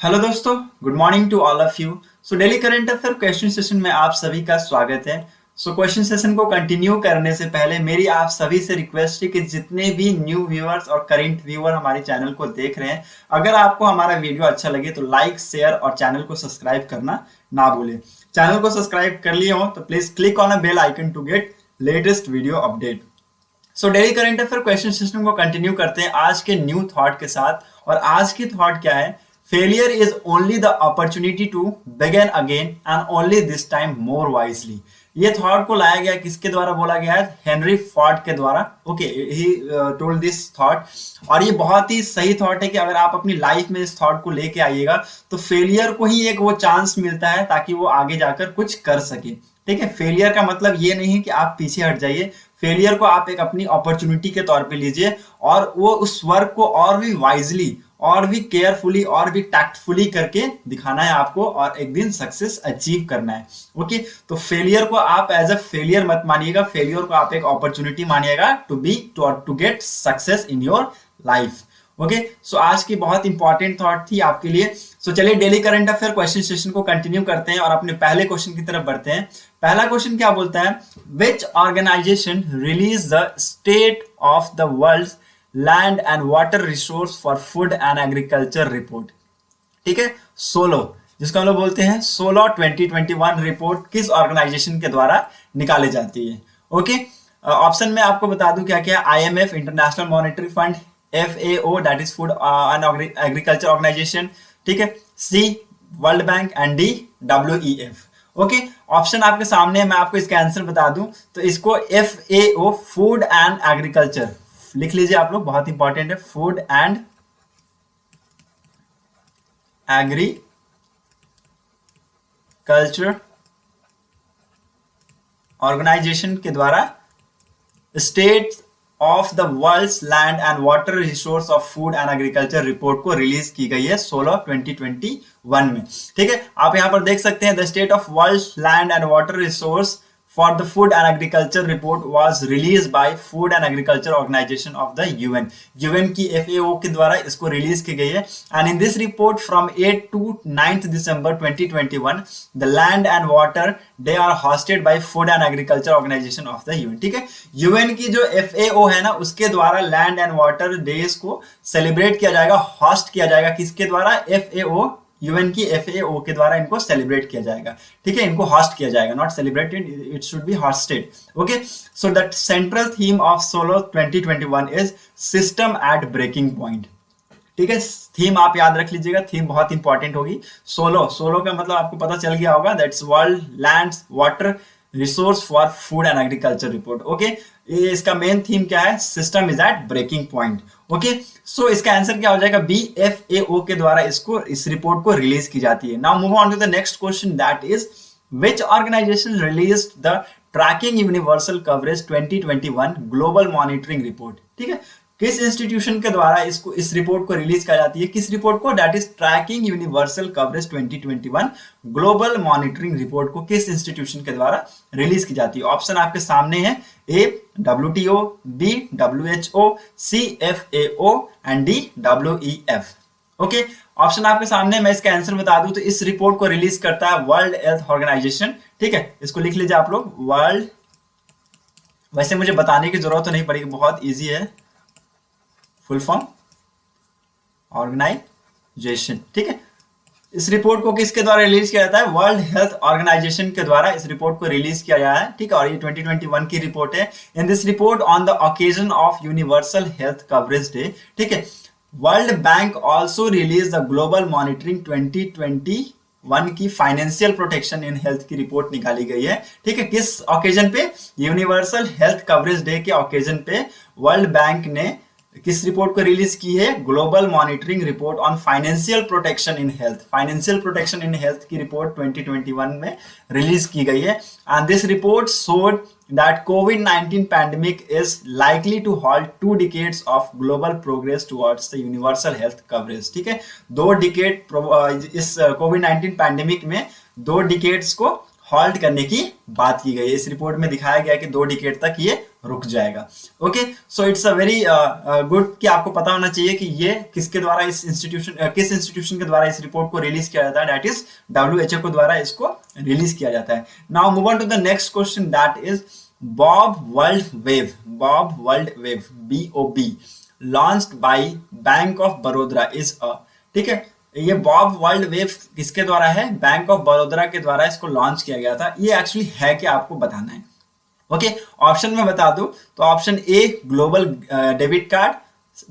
Hello दोस्तों, good morning to all of you. Daily current affair question session में आप सभी का स्वागत है। क्वेश्चन सेशन को कंटिन्यू करने से पहले मेरी आप सभी से रिक्वेस्ट है कि जितने भी न्यू व्यूअर्स और करंट व्यूअर हमारे चैनल को देख रहे हैं, अगर आपको हमारा वीडियो अच्छा लगे तो लाइक, शेयर और चैनल को सब्सक्राइब करना ना भूलें। चैनल को सब्सक्राइब कर लिए हो तो please click on a bell icon to get latest video update. Daily current affair question system को कंटिन्यू करते हैं आज के न्यू थॉट के साथ। और आज की थॉट क्या है? Failure is only the opportunity to begin again and only this time more wisely. ये थॉट को लाया गया, किसके द्वारा बोला गया है? हेनरी फोर्ड के द्वारा। Okay, he told this thought. और ये बहुत ही सही थॉट है कि अगर आप अपनी लाइफ में इस थॉट को लेके आइएगा तो फेलियर को ही एक वो चांस मिलता है ताकि वो आगे जाकर कुछ कर सके। ठीक है, फेलियर का मतलब ये नहीं कि आप पीछे हट जाइए। फेलियर को आप एक अपनी अपॉर्चुनिटी के तौर पे लीजिए और वो उस वर्क को और भी वाइजली और भी केयरफुली और भी टैक्टफुली करके दिखाना है आपको और एक दिन सक्सेस अचीव करना है। ओके, तो फेलियर को आप एज अ फेलियर मत मानिएगा, फेलियर को आप एक अपॉर्चुनिटी मानिएगा to get success in your life. Okay, so आज की बहुत इंपॉर्टेंट थॉट थी आपके लिए। चलिए daily current affair question session को कंटिन्यू करते हैं और अपने पहले क्वेश्चन की तरफ बढ़ते हैं। पहला क्वेश्चन क्या बोलता है? Which organisation release the state of the world land and water resource for food and agriculture report. ठीक है, सोलो, जिसको हम लोग बोलते हैं सोलो 2021 रिपोर्ट किस ऑर्गेनाइजेशन के द्वारा निकाली जाती है? ओके, ऑप्शन में आपको बता दूं क्या क्या। IMF, international monetary fund, FAO that is food and agriculture organisation, ठीक है, C world bank and D WEF। Okay, option आपके सामने है, मैं आपको इसका आंसर बता दूं तो इसको FAO फूड एंड एग्रीकल्चर लिख लीजिए आप लोग, बहुत इंपॉर्टेंट है। फूड एंड एग्रीकल्चर ऑर्गेनाइजेशन के द्वारा state of the world's land and water resource of food and agriculture report को रिलीज की गई है 16 2021 में। ठीक है, आप यहां पर देख सकते हैं the state of world's land and water resource for the food and agriculture report was released by food and agriculture organization of the UN की FAO के द्वारा इसको रिलीज की गई है। and in this report from 8 to 9th December 2021 the land and water they are hosted by food and agriculture organization of the UN। ठीक है, UN की जो FAO है ना, उसके द्वारा लैंड एंड वाटर डेज को सेलिब्रेट किया जाएगा, होस्ट किया जाएगा। किसके द्वारा? FAO, UN की FAO के द्वारा इनको सेलिब्रेट किया जाएगा। ठीक है, इनको होस्ट किया जाएगा, not celebrated, it should be hosted. Okay, so that central theme of solo 2021 is system at breaking point. ठीक है, थीम आप याद रख लीजिएगा, थीम बहुत इंपॉर्टेंट होगी। सोलो का मतलब आपको पता चल गया होगा, that's world land water resource for food and agriculture report. Okay, ये इसका मेन थीम क्या है? System is at breaking point. Okay, so इसका आंसर क्या हो जाएगा? BFAO के द्वारा इस रिपोर्ट को रिलीज की जाती है। Now move on to the next question, that is which organisation released the tracking universal coverage 2021 global monitoring report. ठीक है, किस इंस्टीट्यूशन के द्वारा इस रिपोर्ट को रिलीज किया जाती है? किस रिपोर्ट को? That is tracking universal coverage 2021 global monitoring report को किस इंस्टीट्यूशन के द्वारा रिलीज की जाती है? ऑप्शन आपके सामने है, A WTO, B WHO, C FAO and D WEF। Okay, option आपके सामने, मैं इसका आंसर बता दूं तो इस रिपोर्ट को रिलीज करता है वर्ल्ड हेल्थ ऑर्गेनाइजेशन। ठीक है, इसको लिख लीजिए आप लोग, वर्ल्ड। वैसे मुझे बताने की जरूरत तो नहीं पड़ेगी, बहुत इजी है, फुल फॉर्म ऑर्गेनाइजेशन। ठीक है, इस रिपोर्ट को किसके द्वारा रिलीज किया जाता है? वर्ल्ड हेल्थ ऑर्गेनाइजेशन के द्वारा इस रिपोर्ट को रिलीज किया गया है। ठीक है, और ये 2021 की रिपोर्ट है। In this report on the occasion of universal health coverage day, ठीक है, world bank also release the global monitoring 2021 की फाइनेंशियल प्रोटेक्शन इन हेल्थ की रिपोर्ट निकाली गई है। ठीक है, किस ओकेजन पे? यूनिवर्सल हेल्थ कवरेज डे के ओकेजन पे वर्ल्ड बैंक ने किस रिपोर्ट को रिलीज की है? Global monitoring report on financial protection in health. Financial protection in health की रिपोर्ट 2021 में रिलीज की गई है। And this report showed that कोविड-19 pandemic is likely to halt 2 decades of global progress towards the universal health coverage. ठीक है, 2 decade इस कोविड-19 pandemic में 2 decades को हॉल्ट करने की बात की गई है। इस रिपोर्ट में दिखाया गया कि 2 डिकेड तक ये रुक जाएगा। Okay, so it's a very good कि आपको पता होना चाहिए कि ये किसके द्वारा किस इंस्टीट्यूशन के द्वारा इस रिपोर्ट को रिलीज किया जाता है, दैट इज WHO के द्वारा इसको रिलीज किया जाता है। Now move on to the next question, that is bob world wave BOB launched by bank of Baroda is a, ठीक है, ये बॉब वर्ल्ड वेव किसके द्वारा है, बैंक ऑफ बड़ौदा के द्वारा इसको लॉन्च किया गया था। ये एक्चुअली है क्या आपको बताना है। ओके, ऑप्शन में बता दूं तो option A global debit card,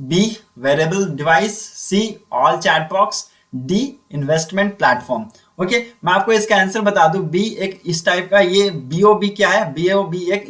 B wearable device, C all chat box, D investment platform. Okay, मैं आपको इसका आंसर बता दूं, बी एक इस टाइप का, ये BOB क्या है, BOB एक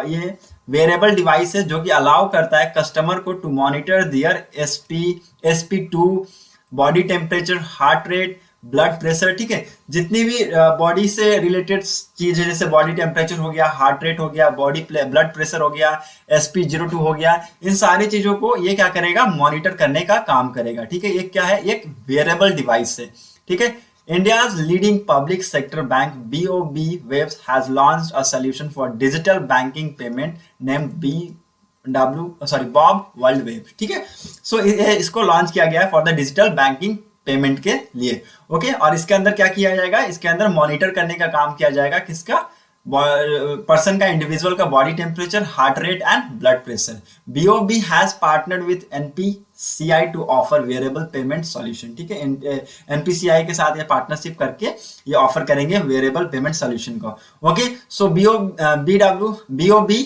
ये वेरेबल डिवाइस है जो कि अलाउ करता है कस्टमर को to monitor their SP2, body temperature, heart rate, blood pressure, ठीक है, जितनी भी बॉडी से रिलेटेड चीज है, जैसे बॉडी टेम्परेचर हो गया, हार्ट रेट हो गया, ब्लड प्रेशर हो गया, SP02 हो गया, इन सारी चीजों को ये क्या करेगा, मॉनिटर करने का काम करेगा। ठीक है, ये क्या है, एक वेरेबल डिवाइस है। ठीक है, India's leading public sector bank BOB Waves has launched a solution for digital banking payment named Bob World Wave। ठीक है, सो इसको लॉन्च किया गया है for the digital banking payment के लिए। ओके, और इसके अंदर क्या किया जाएगा, इसके अंदर मॉनिटर करने का काम किया जाएगा किसका, पर्सन का, इंडिविजुअल का body temperature, heart rate and blood pressure. BOB has partnered with NPCI to offer variable payment solution. ठीक है, NPCI के साथ ये पार्टनरशिप करके ये ऑफर करेंगे वेरिएबल पेमेंट सॉल्यूशन को। ओके, सो BOB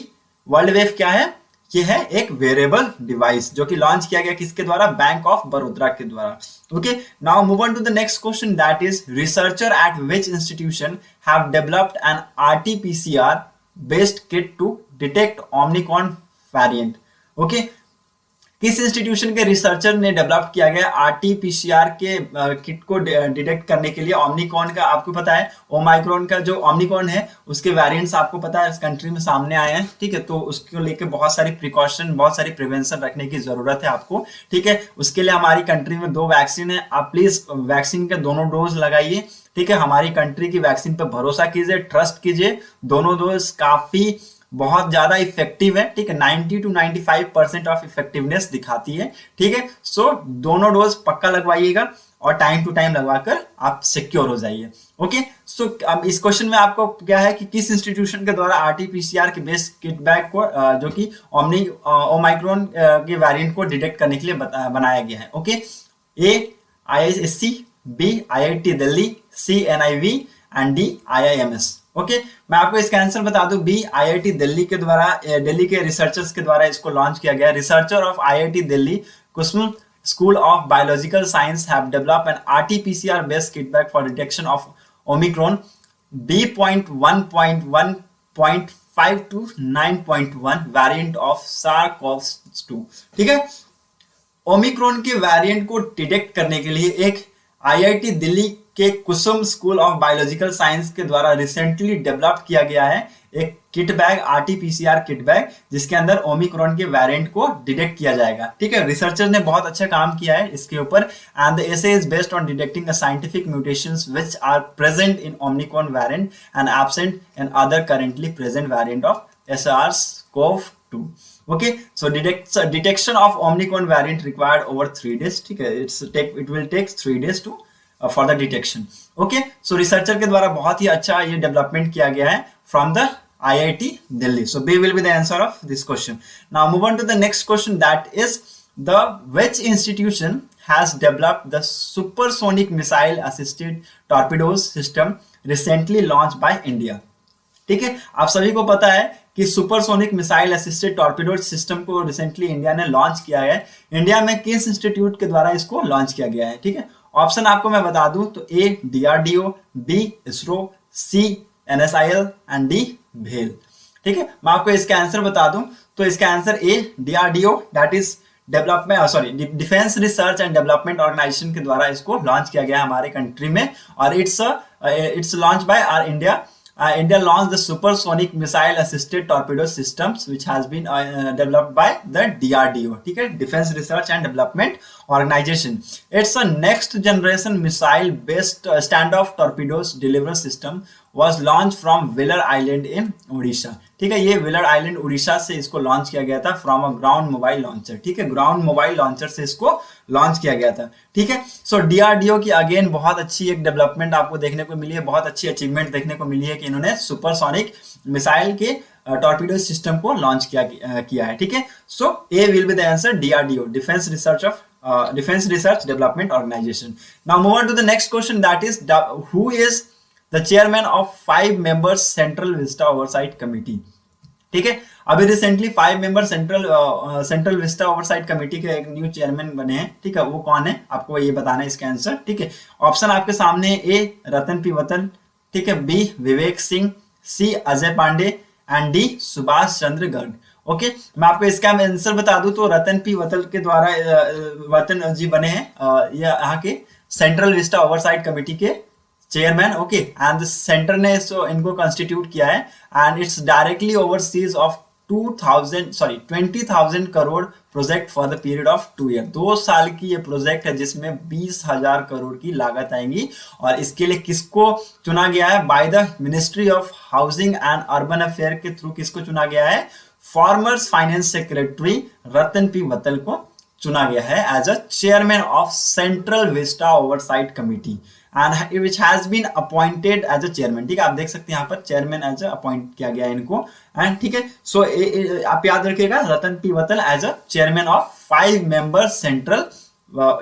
वर्ल्ड वेव क्या है, ये है एक वेरिएबल डिवाइस जो कि लॉन्च किया गया किसके द्वारा, बैंक ऑफ बड़ौदा के द्वारा। Okay, now move on to the next question, that is researcher at which institution have developed an RT-PCR based kit to detect omicron variant. Okay, किस इंस्टीट्यूशन के रिसर्चर ने डेवलप किया गया RT-PCR के kit को detect करने के लिए ओमिक्रॉन का, आपको पता है ओमाइक्रॉन का जो ओमिक्रॉन है उसके वेरिएंट्स आपको पता है इस कंट्री में सामने आए हैं। ठीक है, तो उसको लेके बहुत सारी प्रिकॉशन, बहुत सारी प्रिवेंशन रखने की जरूरत है आपको। ठीक है, उसके लिए हमारी कंट्री में 2 वैक्सीन है, आप प्लीज वैक्सीन के दोनों डोज लगाइए। ठीक है, हमारी कंट्री की वैक्सीन पर भरोसा कीजिए, ट्रस्ट कीजिए, दोनों डोज काफी बहुत ज्यादा इफेक्टिव है। ठीक है, 90 to 95% ऑफ इफेक्टिवनेस दिखाती है। ठीक है, सो दोनों डोज पक्का लगवाइएगा और टाइम टू टाइम लगवाकर आप सिक्योर हो जाइए। ओके, सो अब इस क्वेश्चन में आपको क्या है कि किस इंस्टीट्यूशन के द्वारा RT-PCR के बेस्ड किट बैग को जो कि ओमाइक्रॉन के वेरिएंट को डिटेक्ट करने के लिए बनाया गया है। Okay, A IISc, B IIT Delhi, C NIV and D IIMS। Okay, मैं आपको इसका आंसर बता दूं, B IIT दिल्ली के द्वारा, दिल्ली के रिसर्चर्स के द्वारा इसको लॉन्च किया गया। Researcher of IIT Delhi Kusum school of biological science have developed an RT-PCR based kit bag for detection of Omicron B.1.1.5 to 9.1 variant of SARS-CoV-2। ठीक है, ओमिक्रॉन के वेरिएंट को डिटेक्ट करने के लिए एक IIT दिल्ली के कुसुम स्कूल ऑफ बायोलॉजिकल साइंस के द्वारा रिसेंटली डेवलप किया गया है एक kit bag, RT-PCR kit bag, जिसके अंदर ओमिक्रॉन के वेरिएंट को डिटेक्ट किया जाएगा। ठीक है, रिसर्चर ने बहुत अच्छा काम किया है इसके ऊपर, and the assay is based on detecting the scientific mutations which are present in omicron variant and absent in other currently present variant of SARS-CoV-2। Okay, so detection of Omicron variant required over 3 days. ठीक है, it will take 3 days to for the detection. Okay, so researcher के द्वारा बहुत ही अच्छा ये development किया गया है from the IIT Delhi. So B will be the answer of this question. Now move on to the next question, that is which institution has developed the supersonic missile assisted torpedoes system recently launched by India. ठीक है, आप सभी को पता है कि supersonic missile assisted torpedo system को recently India ने लॉन्च किया है। इंडिया में किस इंस्टीट्यूट के द्वारा इसको लॉन्च किया गया है। ठीक है, ऑप्शन आपको मैं बता दूं तो A DRDO, B ISRO, C NSIL and D भेल। ठीक है, मैं आपको इसका आंसर बता दूं तो इसका answer A DRDO, that is defence research and development organisation के द्वारा इसको लॉन्च किया गया है हमारे कंट्री में, और it's launch by R India. India launched the supersonic missile assisted torpedo systems which has been developed by the DRDO, ठीक है, Defense Research and Development Organization. It's a next generation missile based standoff torpedoes delivery system was launched from Wheeler Island in Odisha. ठीक है। ये wheeler island Orissa से इसको launch किया गया था from a ground mobile launcher, ठीक है, ग्राउंड मोबाइल लॉन्चर से इसको लॉन्च किया गया था, ठीक है। सो डीआरडीओ की अगेन बहुत अच्छी एक डेवलपमेंट आपको देखने को मिली है, बहुत अच्छी अचीवमेंट देखने को मिली है कि इन्होंने सुपरसोनिक मिसाइल के टॉर्पीडो सिस्टम को लॉन्च किया है, ठीक है। So A will be the answer, DRDO, defence research development organisation. Now move on to the next question, that is who is the chairman of 5 members central Vista oversight committee, ठीक है। अभी recently 5 member central Vista oversight committee के एक new chairman बने हैं, ठीक है। वो कौन है आपको ये बताना है इसका आंसर, ठीक है। ऑप्शन आपके सामने है, ए रतन पी वतल, ठीक है, B Vivek Singh, C Ajay Pandey and D Subhash Chandra Garg. Okay, मैं आपको इसका आंसर बता दूं तो रतन पी वतल के द्वारा वतन जी बने हैं यहाँ के सेंट्रल विस्टा ओवरसाइट कमेटी के चेयरमैन, ओके। एंड सेंटर ने इनको कंस्टिट्यूट किया है and it's directly overseas of 20,000 crore project for the period of 2 year. 2 साल की ये प्रोजेक्ट है जिसमें 20,000 करोड़ की लागत आएंगी। और इसके लिए किसको चुना गया है? By the ministry of housing and urban affair के थ्रू किसको चुना गया है? Former finance secretary Ratan P Watal को चुना गया है as a chairman of Central Vista oversight committee and which has been appointed as a chairman, ठीक है। आप देख सकते हैं यहाँ पर चेयरमैन एज अ अपॉइंट किया गया है इनको, एंड ठीक है। सो आप याद रखिएगा Ratan P Watal as a chairman of 5 member central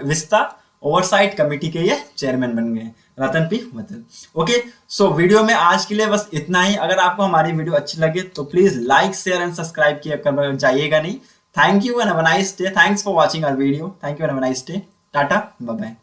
Vista oversight committee के ये चेयरमैन बन गए Ratan P Watal. Okay, so video में आज के लिए बस इतना ही। अगर आपको हमारी वीडियो अच्छी लगे तो please like share and subscribe किया जाइएगा नहीं। Thank you and have a nice day. Thanks for watching our video. Thank you and have a nice day. Tata, bye bye.